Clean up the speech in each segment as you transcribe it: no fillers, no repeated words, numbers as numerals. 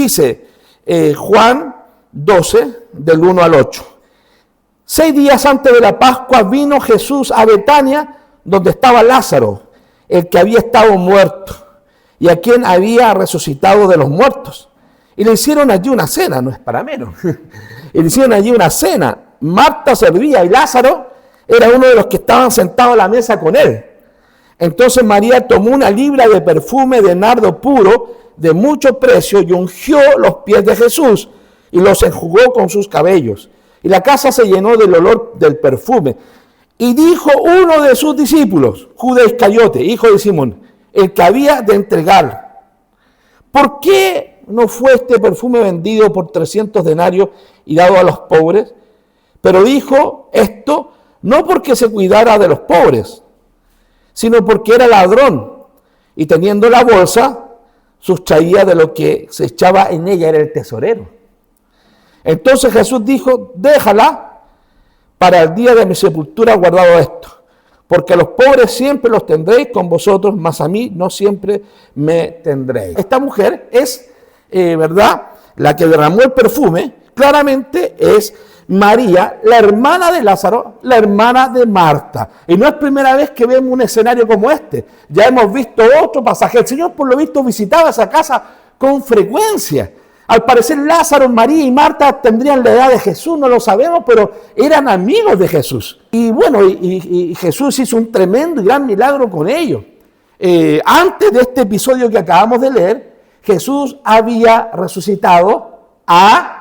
Dice Juan 12, del 1 al 8. 6 días antes de la Pascua vino Jesús a Betania, donde estaba Lázaro, el que había estado muerto, y a quien había resucitado de los muertos. Y le hicieron allí una cena, no es para menos. Y le hicieron allí una cena. Marta servía y Lázaro era uno de los que estaban sentados a la mesa con él. Entonces María tomó una libra de perfume de nardo puro de mucho precio y ungió los pies de Jesús y los enjugó con sus cabellos. Y la casa se llenó del olor del perfume. Y dijo uno de sus discípulos, Judas Iscariote, hijo de Simón, el que había de entregar: ¿por qué no fue este perfume vendido por 300 denarios y dado a los pobres? Pero dijo esto no porque se cuidara de los pobres, sino porque era ladrón, y teniendo la bolsa, sustraía de lo que se echaba en ella, era el tesorero. Entonces Jesús dijo: déjala, para el día de mi sepultura guardado esto, porque a los pobres siempre los tendréis con vosotros, mas a mí no siempre me tendréis. Esta mujer es, ¿verdad?, la que derramó el perfume. Claramente es María, la hermana de Lázaro, la hermana de Marta. Y no es primera vez que vemos un escenario como este. Ya hemos visto otro pasaje. El Señor, por lo visto, visitaba esa casa con frecuencia. Al parecer Lázaro, María y Marta tendrían la edad de Jesús, no lo sabemos, pero eran amigos de Jesús. Y bueno, y Jesús hizo un tremendo y gran milagro con ellos. Antes de este episodio que acabamos de leer, Jesús había resucitado a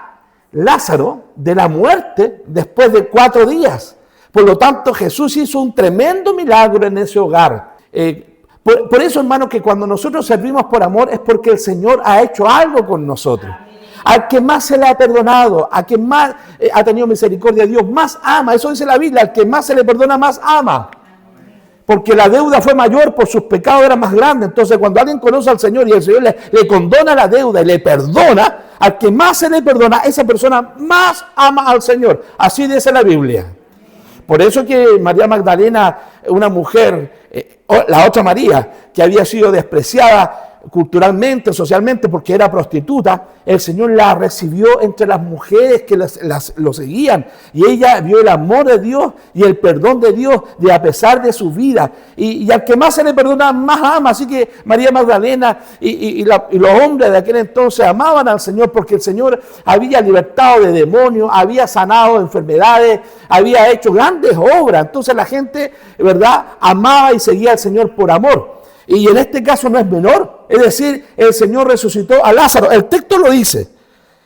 Lázaro de la muerte después de 4 días. Por lo tanto, Jesús hizo un tremendo milagro en ese hogar. Por eso, hermanos, que cuando nosotros servimos por amor es porque el Señor ha hecho algo con nosotros. Al que más se le ha perdonado, a quien más ha tenido misericordia, Dios más ama. Eso dice la Biblia: al que más se le perdona, más ama. Porque la deuda fue mayor, por sus pecados era más grande. Entonces, cuando alguien conoce al Señor y el Señor le condona la deuda y le perdona, al que más se le perdona, esa persona más ama al Señor. Así dice la Biblia. Por eso que María Magdalena, una mujer, la otra María, que había sido despreciada culturalmente, socialmente, porque era prostituta, el Señor la recibió entre las mujeres que lo seguían. Y ella vio el amor de Dios y el perdón de Dios a pesar de su vida. Y al que más se le perdona, más ama. Así que María Magdalena y los hombres de aquel entonces amaban al Señor, porque el Señor había libertado de demonios, había sanado enfermedades, había hecho grandes obras. Entonces la gente, ¿verdad?, amaba y seguía al Señor por amor. Y en este caso no es menor, es decir, el Señor resucitó a Lázaro. El texto lo dice: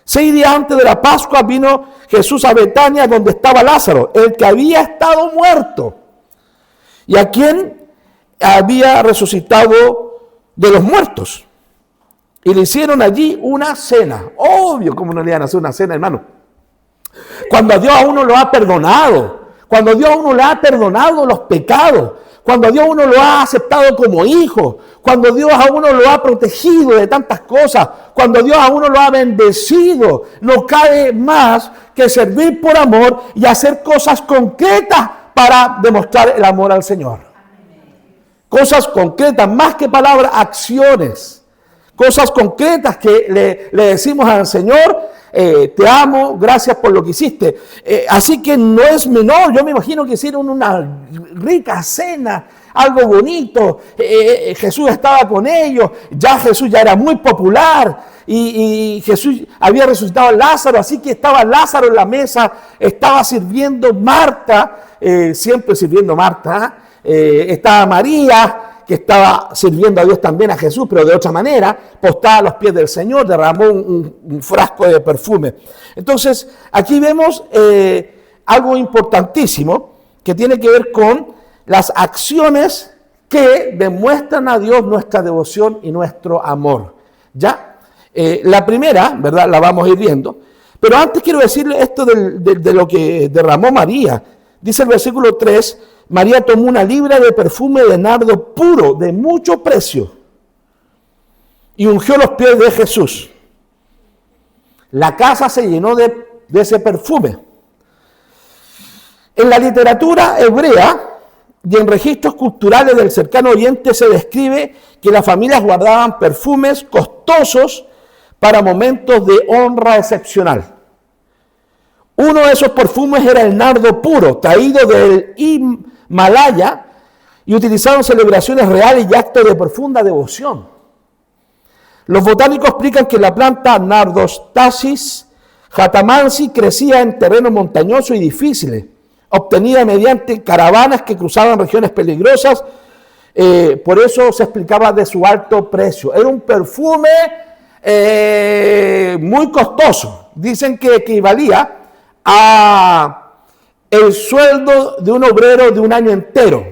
6 días antes de la Pascua vino Jesús a Betania, donde estaba Lázaro, el que había estado muerto, y a quien había resucitado de los muertos. Y le hicieron allí una cena. Obvio, ¿cómo no le iban a hacer una cena, hermano? Cuando Dios a uno lo ha perdonado, cuando Dios a uno le ha perdonado los pecados, cuando Dios a uno lo ha aceptado como hijo, cuando Dios a uno lo ha protegido de tantas cosas, cuando Dios a uno lo ha bendecido, no cabe más que servir por amor y hacer cosas concretas para demostrar el amor al Señor. Cosas concretas, más que palabras, acciones. Cosas concretas que le decimos al Señor: te amo, gracias por lo que hiciste. Así que no es menor. Yo me imagino que hicieron una rica cena, algo bonito. Jesús estaba con ellos. Jesús ya era muy popular. Y Jesús había resucitado a Lázaro. Así que estaba Lázaro en la mesa. Estaba sirviendo Marta, siempre sirviendo Marta. Estaba María, que estaba sirviendo a Dios también, a Jesús, pero de otra manera, postrada a los pies del Señor, derramó un frasco de perfume. Entonces, aquí vemos algo importantísimo que tiene que ver con las acciones que demuestran a Dios nuestra devoción y nuestro amor. ¿Ya? La primera, ¿verdad?, la vamos a ir viendo, pero antes quiero decirle esto de lo que derramó María. Dice el versículo 3, María tomó una libra de perfume de nardo puro, de mucho precio, y ungió los pies de Jesús. La casa se llenó de ese perfume. En la literatura hebrea y en registros culturales del cercano oriente se describe que las familias guardaban perfumes costosos para momentos de honra excepcional. Uno de esos perfumes era el nardo puro, traído del Himalaya y utilizado en celebraciones reales y actos de profunda devoción. Los botánicos explican que la planta Nardostasis jatamansi crecía en terrenos montañosos y difíciles, obtenida mediante caravanas que cruzaban regiones peligrosas. Por eso se explicaba de su alto precio. Era un perfume muy costoso. Dicen que equivalía a el sueldo de un obrero de un año entero.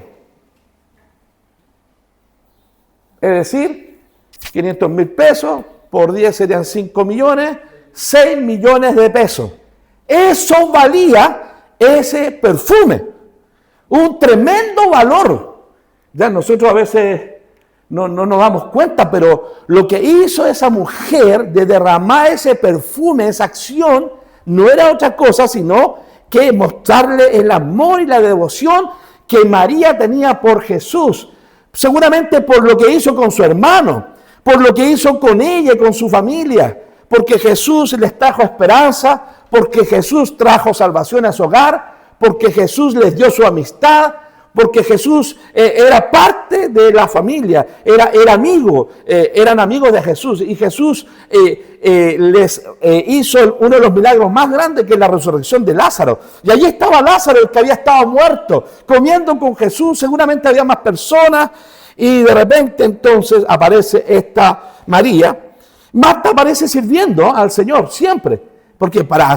Es decir, 500,000 pesos, por 10 serían 5 millones, 6 millones de pesos. Eso valía ese perfume. Un tremendo valor. Ya nosotros a veces no nos damos cuenta, pero lo que hizo esa mujer de derramar ese perfume, esa acción, no era otra cosa sino que mostrarle el amor y la devoción que María tenía por Jesús. Seguramente por lo que hizo con su hermano, por lo que hizo con ella y con su familia, porque Jesús les trajo esperanza, porque Jesús trajo salvación a su hogar, porque Jesús les dio su amistad, porque Jesús era parte de la familia, era amigo, eran amigos de Jesús, y Jesús les hizo uno de los milagros más grandes, que es la resurrección de Lázaro. Y allí estaba Lázaro, el que había estado muerto, comiendo con Jesús. Seguramente había más personas, y de repente entonces aparece esta María. Marta aparece sirviendo al Señor siempre. Porque para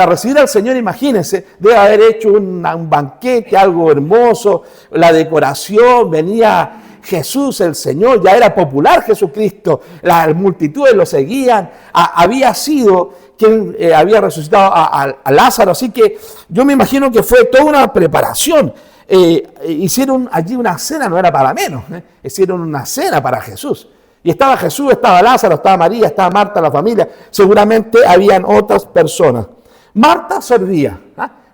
recibir al Señor, imagínense, debe haber hecho un banquete, algo hermoso, la decoración, venía Jesús, el Señor, ya era popular Jesucristo, las multitudes lo seguían, había sido quien había resucitado a Lázaro, así que yo me imagino que fue toda una preparación. Hicieron allí una cena, no era para menos, hicieron una cena para Jesús. Y estaba Jesús, estaba Lázaro, estaba María, estaba Marta, la familia. Seguramente habían otras personas. Marta servía.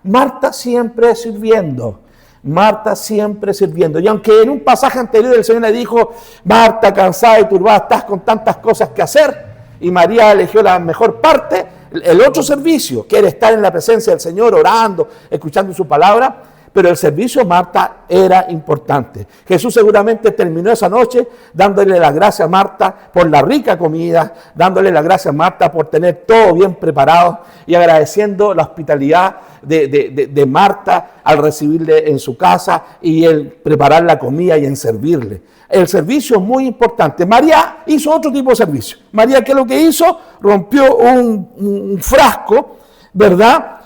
Marta siempre sirviendo. Marta siempre sirviendo. Y aunque en un pasaje anterior el Señor le dijo, Marta, cansada y turbada, estás con tantas cosas que hacer, y María eligió la mejor parte, el otro servicio, que era estar en la presencia del Señor, orando, escuchando su palabra, pero el servicio de Marta era importante. Jesús seguramente terminó esa noche dándole las gracias a Marta por la rica comida, dándole las gracias a Marta por tener todo bien preparado y agradeciendo la hospitalidad de Marta al recibirle en su casa y el preparar la comida y en servirle. El servicio es muy importante. María hizo otro tipo de servicio. María, ¿qué es lo que hizo? Rompió un frasco, ¿verdad?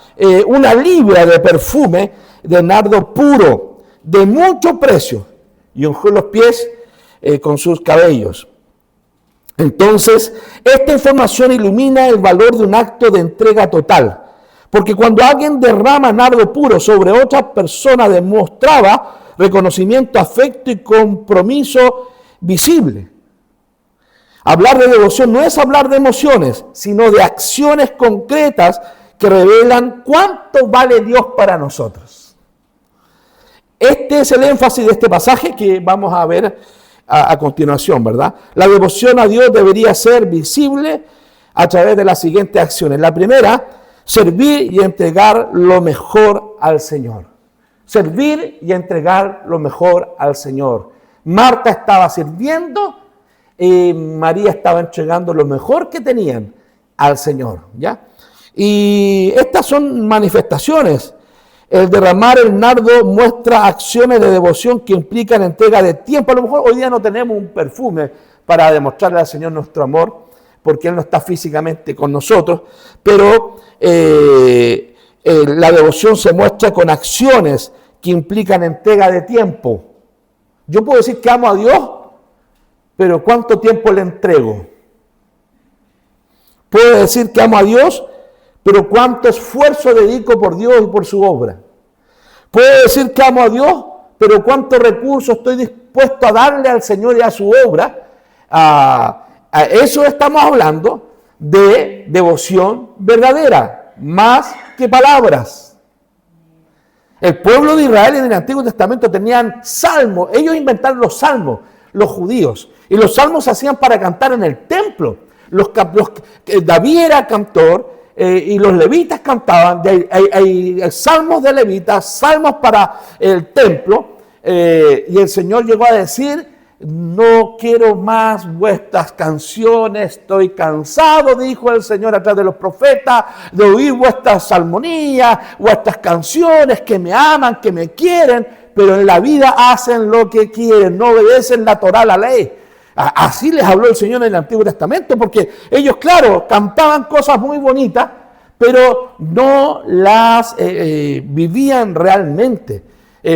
Una libra de perfume de nardo puro, de mucho precio, y ungió los pies con sus cabellos. Entonces, esta información ilumina el valor de un acto de entrega total, porque cuando alguien derrama nardo puro sobre otra persona, demostraba reconocimiento, afecto y compromiso visible. Hablar de devoción no es hablar de emociones, sino de acciones concretas que revelan cuánto vale Dios para nosotros. Este es el énfasis de este pasaje que vamos a ver a continuación, ¿verdad? La devoción a Dios debería ser visible a través de las siguientes acciones. La primera, servir y entregar lo mejor al Señor. Servir y entregar lo mejor al Señor. Marta estaba sirviendo y María estaba entregando lo mejor que tenían al Señor, ¿ya? Y estas son manifestaciones. El derramar el nardo muestra acciones de devoción que implican entrega de tiempo. A lo mejor hoy día no tenemos un perfume para demostrarle al Señor nuestro amor, porque Él no está físicamente con nosotros, pero la devoción se muestra con acciones que implican entrega de tiempo. Yo puedo decir que amo a Dios, pero ¿cuánto tiempo le entrego? Puedo decir que amo a Dios, pero ¿cuánto esfuerzo dedico por Dios y por su obra? Puedo decir que amo a Dios, pero ¿cuántos recursos estoy dispuesto a darle al Señor y a su obra? A eso estamos hablando de devoción verdadera, más que palabras. El pueblo de Israel en el Antiguo Testamento tenían salmos. Ellos inventaron los salmos, los judíos. Y los salmos se hacían para cantar en el templo. David era cantor y los levitas cantaban. Hay salmos de levitas, salmos para el templo. Y el Señor llegó a decir: no quiero más vuestras canciones, estoy cansado, dijo el Señor a través de los profetas, de oír vuestras salmonías, vuestras canciones, que me aman, que me quieren, pero en la vida hacen lo que quieren, no obedecen la Torá, la ley. Así les habló el Señor en el Antiguo Testamento, porque ellos, claro, cantaban cosas muy bonitas, pero no las vivían realmente.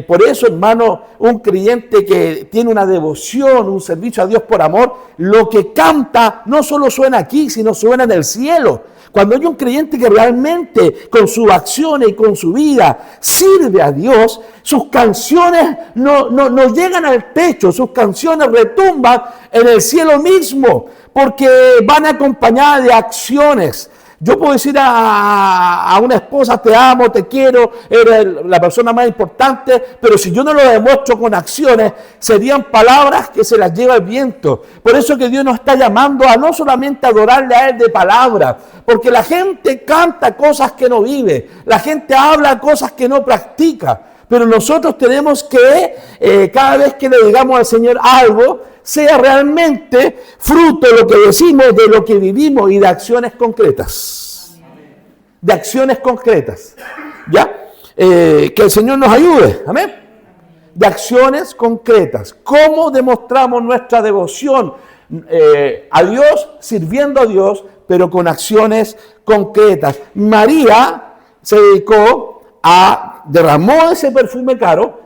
Por eso, hermano, un creyente que tiene una devoción, un servicio a Dios por amor, lo que canta no solo suena aquí, sino suena en el cielo. Cuando hay un creyente que realmente con sus acciones y con su vida sirve a Dios, sus canciones no llegan al techo, sus canciones retumban en el cielo mismo, porque van acompañadas de acciones. Yo puedo decir a una esposa: te amo, te quiero, eres la persona más importante, pero si yo no lo demuestro con acciones, serían palabras que se las lleva el viento. Por eso que Dios nos está llamando a no solamente adorarle a Él de palabras, porque la gente canta cosas que no vive, la gente habla cosas que no practica, pero nosotros tenemos que, cada vez que le digamos al Señor algo, sea realmente fruto de lo que decimos, de lo que vivimos y de acciones concretas. De acciones concretas. ¿Ya? Que el Señor nos ayude. Amén. De acciones concretas. ¿Cómo demostramos nuestra devoción a Dios, sirviendo a Dios, pero con acciones concretas? María se dedicó derramó ese perfume caro,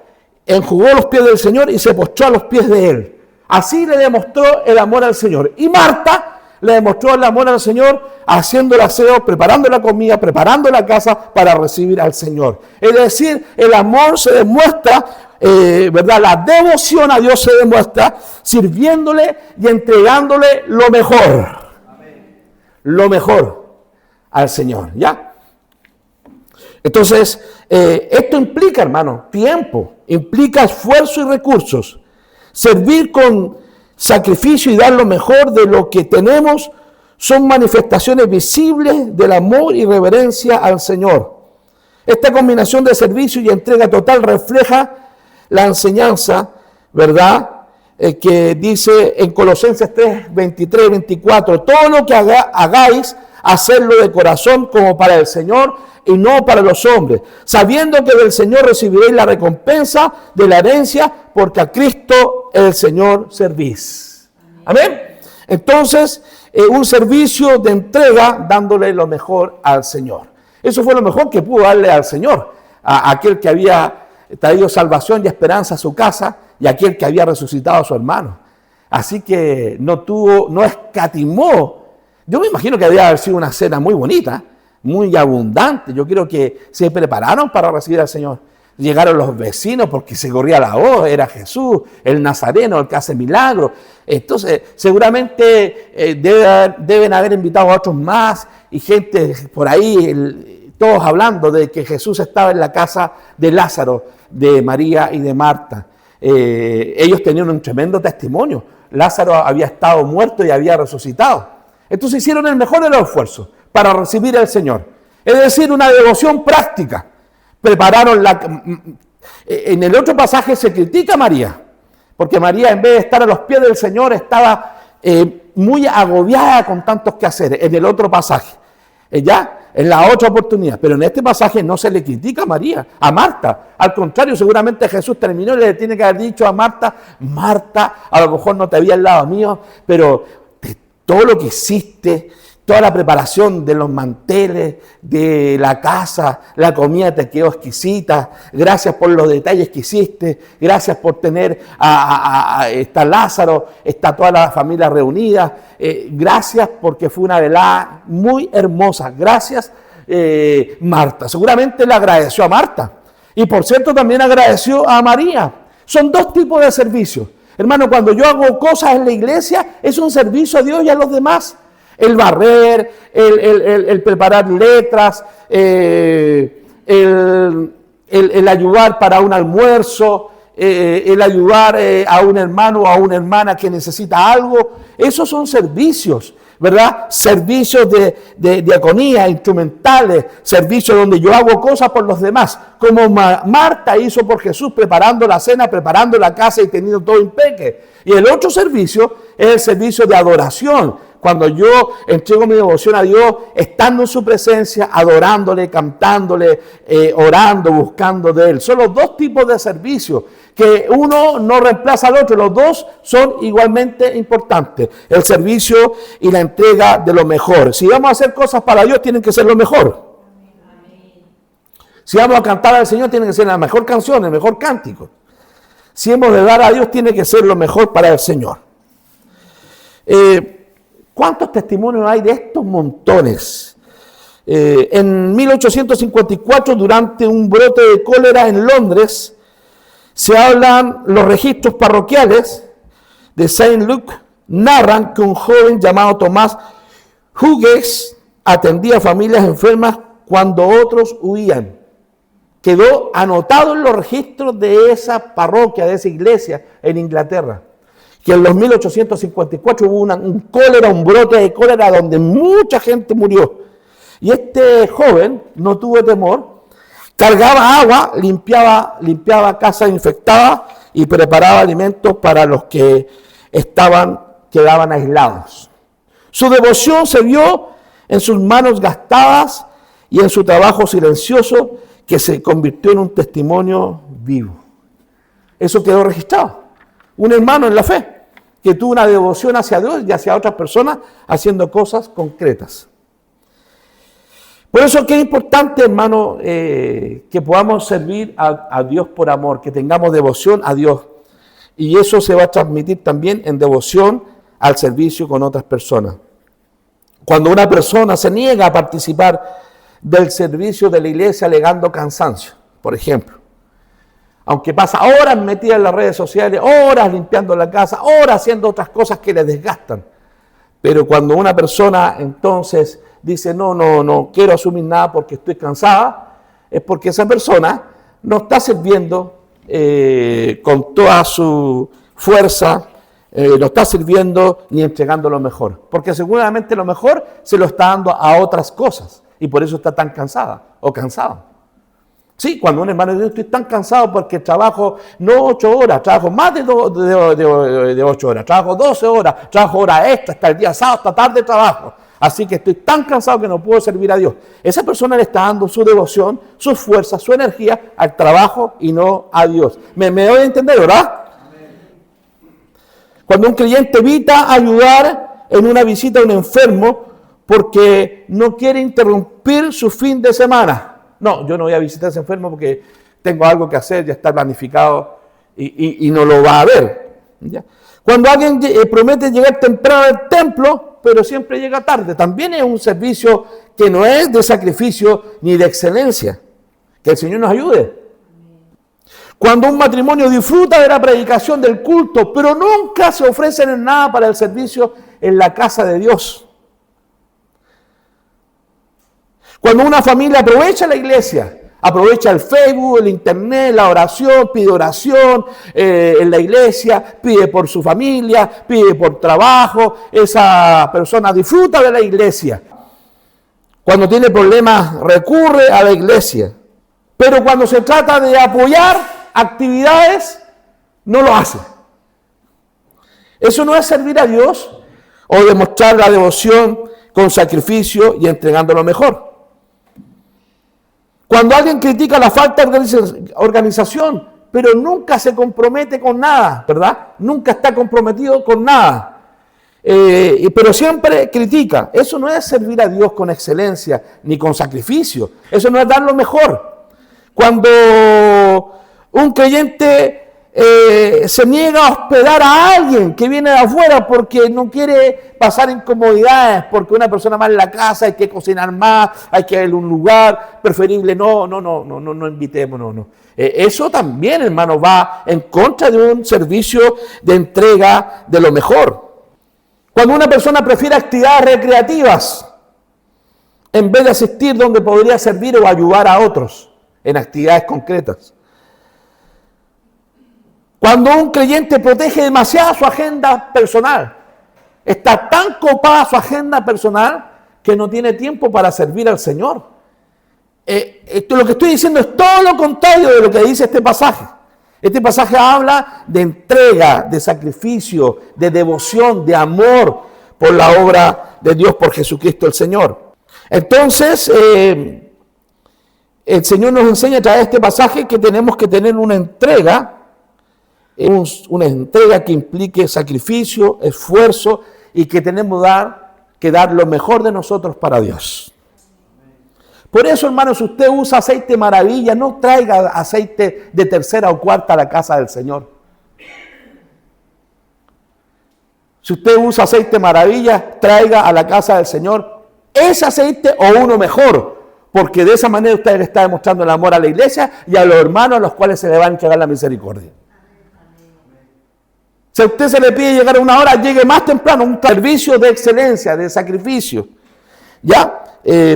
enjugó los pies del Señor y se postró a los pies de Él. Así le demostró el amor al Señor. Y Marta le demostró el amor al Señor haciendo el aseo, preparando la comida, preparando la casa para recibir al Señor. Es decir, el amor se demuestra, ¿verdad? La devoción a Dios se demuestra sirviéndole y entregándole lo mejor. Amén. Lo mejor al Señor, ¿ya? Entonces, esto implica, hermano, tiempo, implica esfuerzo y recursos. Servir con sacrificio y dar lo mejor de lo que tenemos son manifestaciones visibles del amor y reverencia al Señor. Esta combinación de servicio y entrega total refleja la enseñanza, ¿verdad? Que dice en Colosenses 3, 23, 24, todo lo que hagáis, hacerlo de corazón como para el Señor y no para los hombres, sabiendo que del Señor recibiréis la recompensa de la herencia, porque a Cristo el Señor servís. Amén. Entonces, un servicio de entrega dándole lo mejor al Señor. Eso fue lo mejor que pudo darle al Señor, a aquel que había traído salvación y esperanza a su casa y aquel que había resucitado a su hermano. Así que no escatimó. Yo me imagino que debía haber sido una cena muy bonita, muy abundante. Yo creo que se prepararon para recibir al Señor. Llegaron los vecinos porque se corría la voz, era Jesús, el Nazareno, el que hace milagros. Entonces, seguramente deben haber invitado a otros más y gente por ahí, todos hablando de que Jesús estaba en la casa de Lázaro, de María y de Marta. Ellos tenían un tremendo testimonio. Lázaro había estado muerto y había resucitado. Entonces hicieron el mejor de los esfuerzos para recibir al Señor. Es decir, una devoción práctica. Prepararon en el otro pasaje se critica a María, porque María, en vez de estar a los pies del Señor, estaba muy agobiada con tantos quehaceres. En el otro pasaje, en la otra oportunidad. Pero en este pasaje no se le critica a María, a Marta. Al contrario, seguramente Jesús terminó y le tiene que haber dicho a Marta: Marta, a lo mejor no te había al lado mío, pero de todo lo que hiciste, toda la preparación de los manteles, de la casa, la comida te quedó exquisita. Gracias por los detalles que hiciste. Gracias por tener está Lázaro, está toda la familia reunida. Gracias porque fue una velada muy hermosa. Gracias, Marta. Seguramente le agradeció a Marta. Y por cierto, también agradeció a María. Son dos tipos de servicios. Hermano, cuando yo hago cosas en la iglesia, es un servicio a Dios y a los demás. El barrer, el preparar letras, el ayudar para un almuerzo, el ayudar a un hermano o a una hermana que necesita algo. Esos son servicios. ¿verdad? Servicios de diaconía, instrumentales, servicios donde yo hago cosas por los demás, como Marta hizo por Jesús, preparando la cena, preparando la casa y teniendo todo impeque. Y el otro servicio es el servicio de adoración, cuando yo entrego mi devoción a Dios, estando en su presencia, adorándole, cantándole, orando, buscando de Él. Son los dos tipos de servicios, que uno no reemplaza al otro, los dos son igualmente importantes. El servicio y la entrega de lo mejor. Si vamos a hacer cosas para Dios, tienen que ser lo mejor. Si vamos a cantar al Señor, tiene que ser la mejor canción, el mejor cántico. Si hemos de dar a Dios, tiene que ser lo mejor para el Señor. ¿Cuántos testimonios hay de estos montones? En 1854, durante un brote de cólera en Londres, se hablan los registros parroquiales de Saint Luke, narran que un joven llamado Tomás Hughes atendía a familias enfermas cuando otros huían. Quedó anotado en los registros de esa parroquia, de esa iglesia en Inglaterra, que en los 1854 hubo un cólera, un brote de cólera donde mucha gente murió. Y este joven no tuvo temor, cargaba agua, limpiaba casas infectadas y preparaba alimentos para los que quedaban aislados. Su devoción se vio en sus manos gastadas y en su trabajo silencioso, que se convirtió en un testimonio vivo. Eso quedó registrado. Un hermano en la fe que tuvo una devoción hacia Dios y hacia otras personas haciendo cosas concretas. Por eso que es importante, hermano, que podamos servir a Dios por amor, que tengamos devoción a Dios. Y eso se va a transmitir también en devoción al servicio con otras personas. Cuando una persona se niega a participar del servicio de la iglesia alegando cansancio, por ejemplo, aunque pasa horas metida en las redes sociales, horas limpiando la casa, horas haciendo otras cosas que le desgastan, pero cuando una persona entonces dice no quiero asumir nada porque estoy cansada, es porque esa persona no está sirviendo con toda su fuerza, no está sirviendo ni entregando lo mejor, porque seguramente lo mejor se lo está dando a otras cosas. Y por eso está tan cansada o cansado. Sí, cuando un hermano dice, estoy tan cansado porque trabajo no 8 horas, trabajo más de 8 horas, trabajo 12 horas, trabajo horas extras, hasta el día sábado, hasta tarde trabajo. Así que estoy tan cansado que no puedo servir a Dios. Esa persona le está dando su devoción, sus fuerzas, su energía al trabajo y no a Dios. ¿Me doy a entender, verdad? Cuando un creyente evita ayudar en una visita a un enfermo, porque no quiere interrumpir su fin de semana. No, yo no voy a visitar a ese enfermo porque tengo algo que hacer, ya está planificado y no lo va a ver. ¿Ya? Cuando alguien promete llegar temprano al templo, pero siempre llega tarde, también es un servicio que no es de sacrificio ni de excelencia. Que el Señor nos ayude. Cuando un matrimonio disfruta de la predicación del culto, pero nunca se ofrecen en nada para el servicio en la casa de Dios. Cuando una familia aprovecha la iglesia, aprovecha el Facebook, el internet, la oración, pide oración en la iglesia, pide por su familia, pide por trabajo, esa persona disfruta de la iglesia. Cuando tiene problemas recurre a la iglesia. Pero cuando se trata de apoyar actividades, no lo hace. Eso no es servir a Dios o demostrar la devoción con sacrificio y entregando lo mejor. Cuando alguien critica la falta de organización, pero nunca se compromete con nada, ¿verdad? Nunca está comprometido con nada. Pero siempre critica. Eso no es servir a Dios con excelencia ni con sacrificio. Eso no es dar lo mejor. Cuando un creyente se niega a hospedar a alguien que viene de afuera porque no quiere pasar incomodidades, porque una persona más en la casa, hay que cocinar más, hay que ir a un lugar preferible, no invitemos, no. Eso también, hermano, va en contra de un servicio de entrega de lo mejor. Cuando una persona prefiere actividades recreativas en vez de asistir donde podría servir o ayudar a otros en actividades concretas. Cuando un creyente protege demasiado su agenda personal, está tan copada su agenda personal que no tiene tiempo para servir al Señor. Lo que estoy diciendo es todo lo contrario de lo que dice este pasaje. Este pasaje habla de entrega, de sacrificio, de devoción, de amor por la obra de Dios, por Jesucristo el Señor. Entonces, el Señor nos enseña a través de este pasaje que tenemos que tener una entrega que implique sacrificio, esfuerzo y que tenemos que dar lo mejor de nosotros para Dios. Por eso, hermanos, si usted usa aceite maravilla, no traiga aceite de tercera o cuarta a la casa del Señor. Si usted usa aceite maravilla, traiga a la casa del Señor ese aceite o uno mejor, porque de esa manera usted le está demostrando el amor a la iglesia y a los hermanos a los cuales se le va a entregar la misericordia. Si a usted se le pide llegar a una hora, llegue más temprano, un servicio de excelencia, de sacrificio,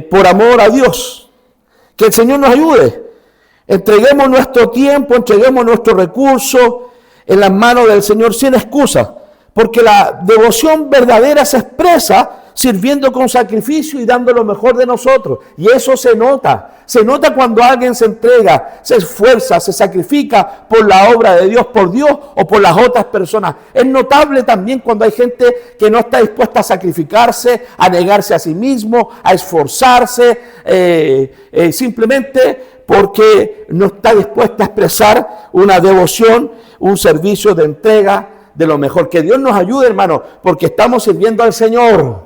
por amor a Dios. Que el Señor nos ayude. Entreguemos nuestro tiempo, entreguemos nuestros recursos en las manos del Señor sin excusa, porque la devoción verdadera se expresa sirviendo con sacrificio y dando lo mejor de nosotros. Y eso se nota. Se nota cuando alguien se entrega, se esfuerza, se sacrifica por la obra de Dios, por Dios o por las otras personas. Es notable también cuando hay gente que no está dispuesta a sacrificarse, a negarse a sí mismo, a esforzarse, simplemente porque no está dispuesta a expresar una devoción, un servicio de entrega de lo mejor. Que Dios nos ayude, hermano, porque estamos sirviendo al Señor.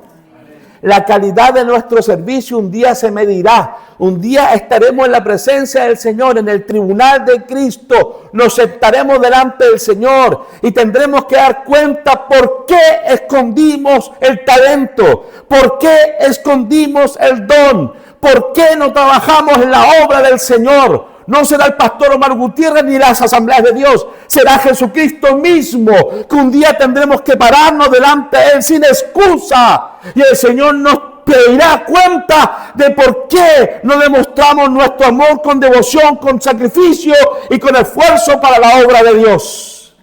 La calidad de nuestro servicio un día se medirá. Un día estaremos en la presencia del Señor, en el tribunal de Cristo. Nos sentaremos delante del Señor y tendremos que dar cuenta por qué escondimos el talento, por qué escondimos el don, por qué no trabajamos en la obra del Señor. No será el pastor Omar Gutiérrez ni las asambleas de Dios. Será Jesucristo mismo, que un día tendremos que pararnos delante de Él sin excusa. Y el Señor nos pedirá cuenta de por qué no demostramos nuestro amor con devoción, con sacrificio y con esfuerzo para la obra de Dios.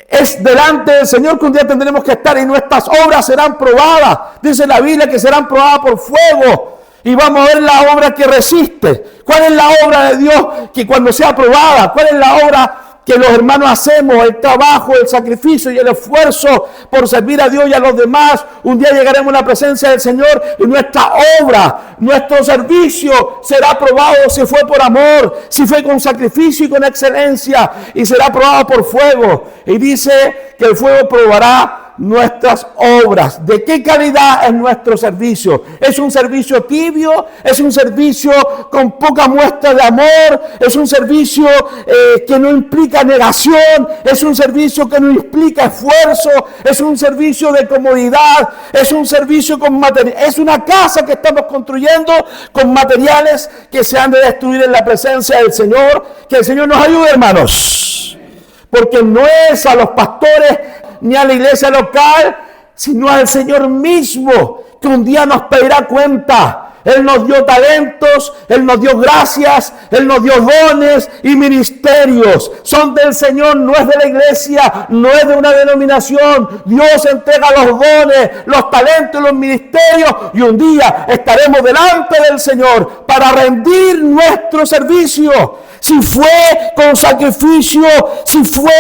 Es delante del Señor que un día tendremos que estar y nuestras obras serán probadas. Dice la Biblia que serán probadas por fuego. Y vamos a ver la obra que resiste. ¿Cuál es la obra de Dios que cuando sea aprobada? ¿Cuál es la obra que los hermanos hacemos? El trabajo, el sacrificio y el esfuerzo por servir a Dios y a los demás. Un día llegaremos a la presencia del Señor y nuestra obra, nuestro servicio será aprobado si fue por amor, si fue con sacrificio y con excelencia, y será aprobado por fuego. Y dice que el fuego probará nuestras obras. ¿De qué calidad es nuestro servicio? ¿Es un servicio tibio? ¿Es un servicio con poca muestra de amor? ¿Es un servicio que no implica negación? ¿Es un servicio que no implica esfuerzo? ¿Es un servicio de comodidad? ¿Es un servicio con material? ¿Es una casa que estamos construyendo con materiales que se han de destruir en la presencia del Señor? Que el Señor nos ayude, hermanos, porque no es a los pastores ni a la iglesia local, sino al Señor mismo, que un día nos pedirá cuenta. Él nos dio talentos, Él nos dio gracias, Él nos dio dones y ministerios. Son del Señor, no es de la iglesia, no es de una denominación. Dios entrega los dones, los talentos y los ministerios, y un día estaremos delante del Señor para rendir nuestro servicio. Si fue con sacrificio, si fue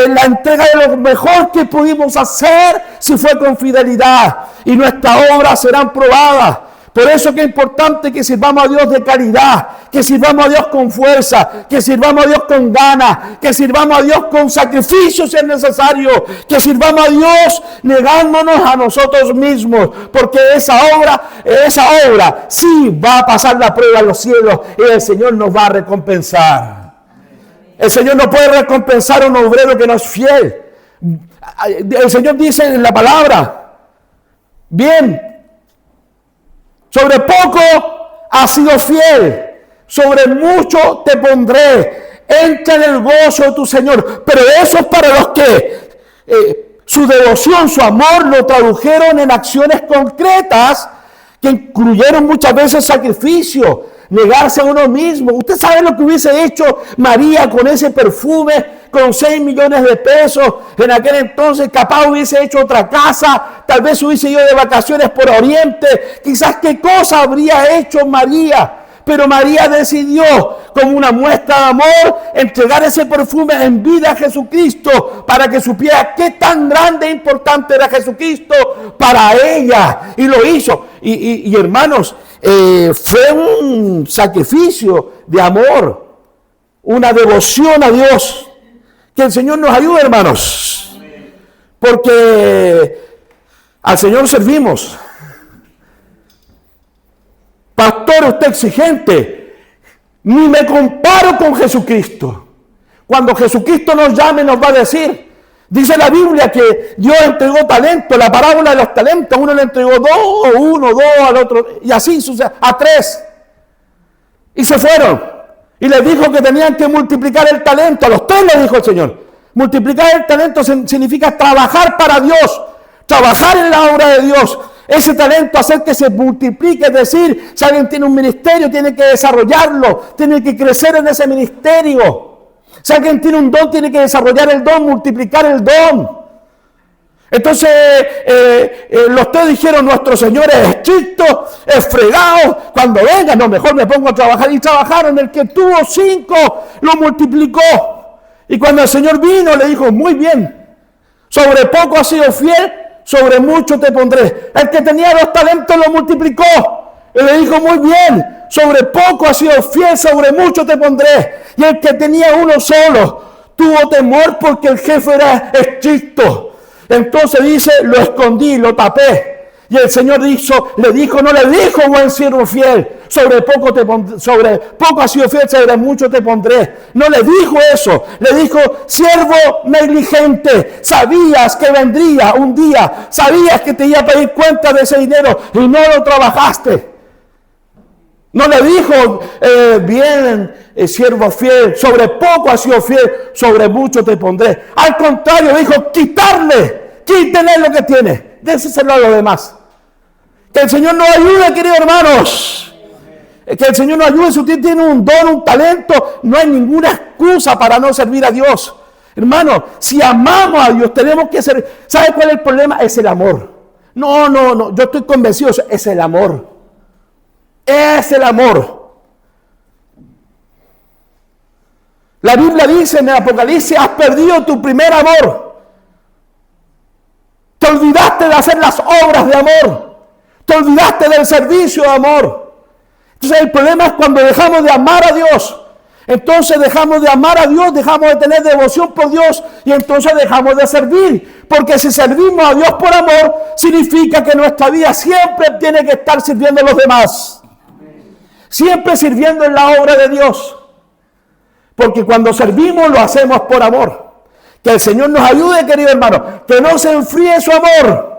la entrega de lo mejor que pudimos hacer, si fue con fidelidad, y nuestras obras serán probadas. Por eso que es importante que sirvamos a Dios de caridad, que sirvamos a Dios con fuerza, que sirvamos a Dios con ganas, que sirvamos a Dios con sacrificio si es necesario, que sirvamos a Dios negándonos a nosotros mismos, porque esa obra sí va a pasar la prueba en los cielos y el Señor nos va a recompensar. El Señor no puede recompensar a un obrero que no es fiel. El Señor dice en la palabra, bien, sobre poco has sido fiel, sobre mucho te pondré. Entra en el gozo de tu Señor. Pero eso es para los que su devoción, su amor lo tradujeron en acciones concretas que incluyeron muchas veces sacrificio, negarse a uno mismo. Usted sabe lo que hubiese hecho María con ese perfume con 6 millones de pesos, en aquel entonces capaz hubiese hecho otra casa, tal vez hubiese ido de vacaciones por Oriente, quizás qué cosa habría hecho María. Pero María decidió, como una muestra de amor, entregar ese perfume en vida a Jesucristo para que supiera qué tan grande e importante era Jesucristo para ella. Y lo hizo. Y hermanos, fue un sacrificio de amor, una devoción a Dios. Que el Señor nos ayude, hermanos. Porque al Señor servimos. Pastor, usted exigente. Ni me comparo con Jesucristo. Cuando Jesucristo nos llame, nos va a decir. Dice la Biblia que Dios entregó talento. La parábola de los talentos. Uno le entregó 2, uno, 2 al otro. Y así sucede. A 3. Y se fueron. Y les dijo que tenían que multiplicar el talento. A los 3 le dijo el Señor. Multiplicar el talento significa trabajar para Dios. Trabajar en la obra de Dios. Ese talento, hacer que se multiplique, es decir, si alguien tiene un ministerio, tiene que desarrollarlo, tiene que crecer en ese ministerio. Si alguien tiene un don, tiene que desarrollar el don, multiplicar el don. Entonces, los 3 dijeron, nuestro Señor es estricto, es fregado, cuando venga, no, mejor me pongo a trabajar. Y trabajaron, el que tuvo 5, lo multiplicó. Y cuando el Señor vino, le dijo, muy bien, sobre poco has sido fiel, sobre mucho te pondré. El que tenía 2 talentos lo multiplicó. Y le dijo, muy bien, sobre poco has sido fiel, sobre mucho te pondré. Y el que tenía 1 solo, tuvo temor porque el jefe era estricto. Entonces dice, lo escondí, lo tapé. Y el Señor no le dijo, buen siervo fiel, sobre poco has sido fiel, sobre mucho te pondré. No le dijo eso, le dijo, siervo negligente, sabías que vendría un día, sabías que te iba a pedir cuenta de ese dinero y no lo trabajaste. No le dijo, bien, siervo fiel, sobre poco has sido fiel, sobre mucho te pondré. Al contrario, dijo, quítenle lo que tiene, déselo a los demás. Que el Señor nos ayude, queridos hermanos. Que el Señor nos ayude. Si usted tiene un don, un talento, no hay ninguna excusa para no servir a Dios. Hermano, si amamos a Dios, tenemos que servir. ¿Sabe cuál es el problema? Es el amor. No, yo estoy convencido, es el amor. Es el amor. La Biblia dice en el Apocalipsis, has perdido tu primer amor. Te olvidaste de hacer las obras de amor. Te olvidaste del servicio de amor. Entonces el problema es cuando dejamos de amar a Dios. Entonces dejamos de amar a Dios, dejamos de tener devoción por Dios y entonces dejamos de servir. Porque si servimos a Dios por amor, significa que nuestra vida siempre tiene que estar sirviendo a los demás. Siempre sirviendo en la obra de Dios. Porque cuando servimos lo hacemos por amor. Que el Señor nos ayude, querido hermano, que no se enfríe su amor.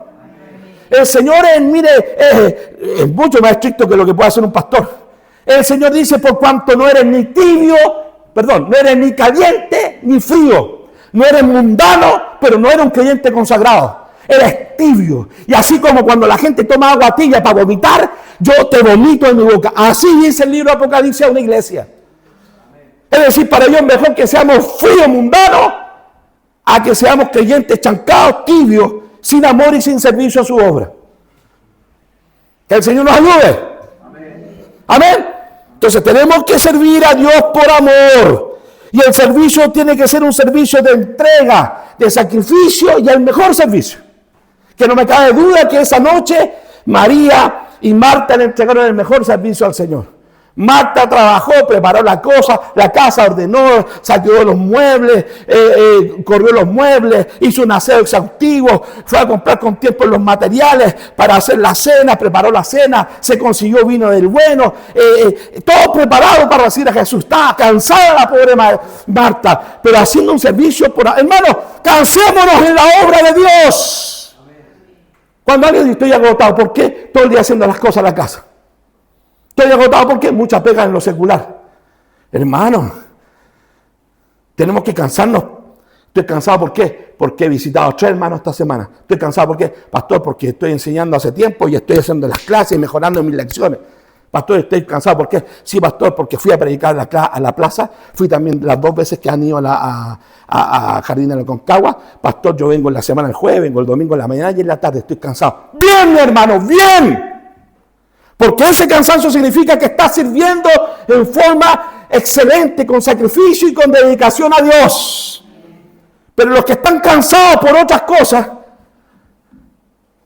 El Señor es mucho más estricto que lo que puede hacer un pastor. El Señor dice, por cuanto no eres ni no eres ni caliente ni frío. No eres mundano, pero no eres un creyente consagrado. Eres tibio. Y así como cuando la gente toma agua tibia para vomitar, yo te vomito en mi boca. Así dice el libro de Apocalipsis a una iglesia. Es decir, para ellos es mejor que seamos fríos, mundanos, a que seamos creyentes chancados, tibios, sin amor y sin servicio a su obra. Que el Señor nos ayude. Amén. Entonces tenemos que servir a Dios por amor. Y el servicio tiene que ser un servicio de entrega, de sacrificio y el mejor servicio. Que no me cabe duda que esa noche María y Marta le entregaron el mejor servicio al Señor. Marta trabajó, preparó la casa, ordenó, saqueó los muebles, corrió los muebles, hizo un aseo exhaustivo, fue a comprar con tiempo los materiales para hacer la cena, preparó la cena, se consiguió vino del bueno, todo preparado para recibir a Jesús. Estaba cansada la pobre Marta, pero haciendo un servicio por... Hermano, cansémonos en la obra de Dios. Cuando alguien dice, estoy agotado, ¿por qué? Todo el día haciendo las cosas en la casa. Estoy agotado porque mucha pega en lo secular. Hermano, tenemos que cansarnos. Estoy cansado, ¿por qué? Porque he visitado a 3 hermanos esta semana. Estoy cansado, ¿por qué? Pastor, porque estoy enseñando hace tiempo y estoy haciendo las clases y mejorando mis lecciones. Pastor, estoy cansado. ¿Por qué? Sí, pastor, porque fui a predicar a la plaza. Fui también las 2 veces que han ido a Jardín de la Concagua. Pastor, yo vengo en la semana el jueves, vengo el domingo en la mañana y en la tarde. Estoy cansado. Bien, mi hermano, bien. Porque ese cansancio significa que estás sirviendo en forma excelente, con sacrificio y con dedicación a Dios. Pero los que están cansados por otras cosas,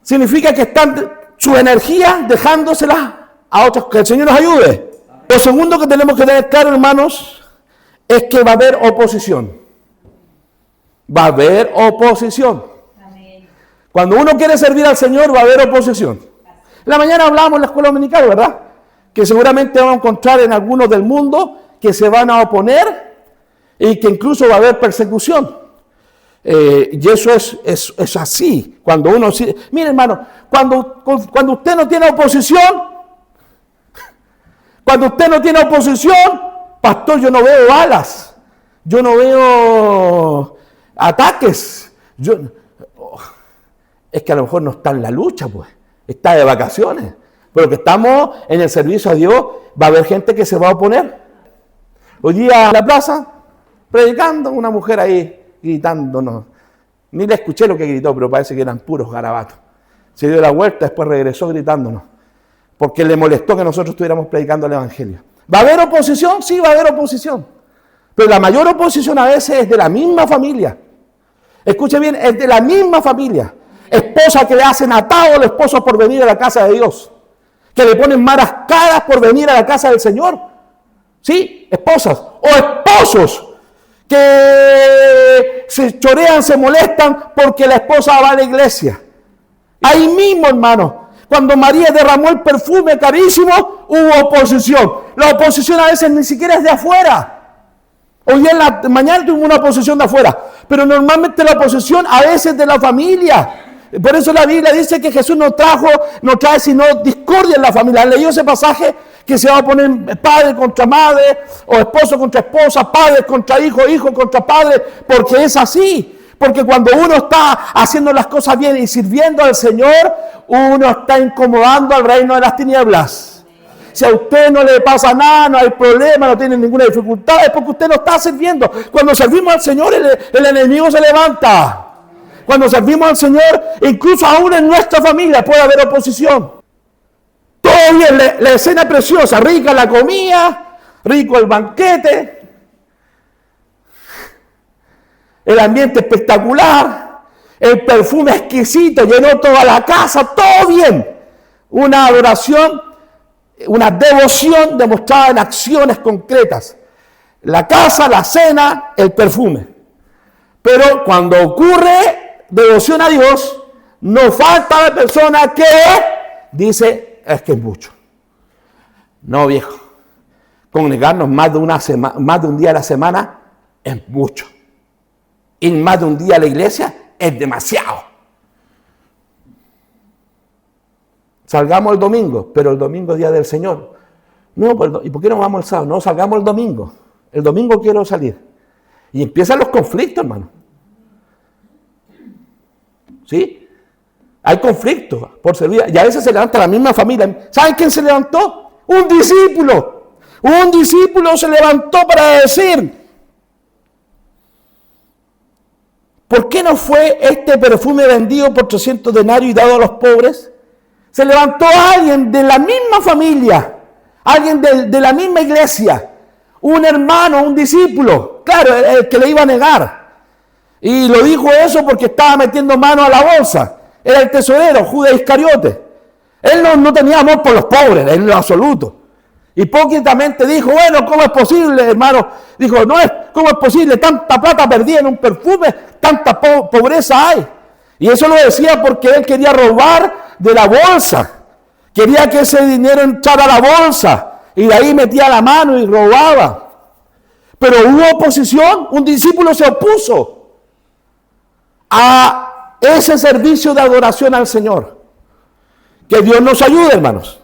significa que están su energía dejándoselas a otros. Que el Señor nos ayude. Lo segundo que tenemos que tener claro, hermanos, es que va a haber oposición. Va a haber oposición. Cuando uno quiere servir al Señor, va a haber oposición. En la mañana hablábamos en la escuela dominical, ¿verdad? Que seguramente vamos a encontrar en algunos del mundo que se van a oponer y que incluso va a haber persecución. Y eso es así. Cuando uno... Mire, hermano, cuando usted no tiene oposición, pastor, yo no veo balas, yo no veo ataques. Es que a lo mejor no está en la lucha, pues. Está de vacaciones. Pero que estamos en el servicio a Dios, va a haber gente que se va a oponer. Hoy día en la plaza, predicando, una mujer ahí gritándonos. Ni le escuché lo que gritó, pero parece que eran puros garabatos. Se dio la vuelta, después regresó gritándonos. Porque le molestó que nosotros estuviéramos predicando el Evangelio. ¿Va a haber oposición? Sí, va a haber oposición. Pero la mayor oposición a veces es de la misma familia. Escuche bien, es de la misma familia. Esposas que le hacen atado al esposo por venir a la casa de Dios. Que le ponen malas caras por venir a la casa del Señor. ¿Sí? Esposas. O esposos que se chorean, se molestan porque la esposa va a la iglesia. Ahí mismo, hermano, cuando María derramó el perfume carísimo, hubo oposición. La oposición a veces ni siquiera es de afuera. Hoy en la mañana tuvimos una oposición de afuera. Pero normalmente la oposición a veces de la familia. Por eso la Biblia dice que Jesús no trae sino discordia en la familia. ¿Han leído ese pasaje? Que se va a poner padre contra madre, o esposo contra esposa, padre contra hijo, hijo contra padre, porque es así. Porque cuando uno está haciendo las cosas bien y sirviendo al Señor, uno está incomodando al reino de las tinieblas. Si a usted no le pasa nada, no hay problema, no tiene ninguna dificultad, es porque usted no está sirviendo. Cuando servimos al Señor, el enemigo se levanta. Cuando servimos al Señor, incluso aún en nuestra familia puede haber oposición. Todo bien, la escena preciosa, rica la comida, rico el banquete, el ambiente espectacular, el perfume exquisito, llenó toda la casa, todo bien. Una adoración, una devoción demostrada en acciones concretas. La casa, la cena, el perfume. Pero cuando ocurre devoción a Dios, no falta la persona que dice, es que es mucho. No, viejo. Congregarnos más de un día a la semana es mucho. Ir más de un día a la iglesia es demasiado. Salgamos el domingo, pero el domingo es día del Señor. No, ¿y por qué no vamos el sábado? No, salgamos el domingo. El domingo quiero salir. Y empiezan los conflictos, hermano. ¿Sí? Hay conflictos por servir. Y a veces se levanta la misma familia. ¿Saben quién se levantó? Un discípulo. Un discípulo se levantó para decir, ¿por qué no fue este perfume vendido por 300 denarios y dado a los pobres? Se levantó alguien de la misma familia, alguien de la misma iglesia, un hermano, un discípulo, claro, el que le iba a negar. Y lo dijo eso porque estaba metiendo mano a la bolsa. Era el tesorero, Judas Iscariote. Él no tenía amor por los pobres, en lo absoluto. Hipócritamente dijo, bueno, ¿cómo es posible, hermano? Dijo, ¿cómo es posible? Tanta plata perdida en un perfume, tanta pobreza hay. Y eso lo decía porque él quería robar de la bolsa. Quería que ese dinero entrara a la bolsa. Y de ahí metía la mano y robaba. Pero hubo oposición, un discípulo se opuso a ese servicio de adoración al Señor. Que Dios nos ayude, hermanos.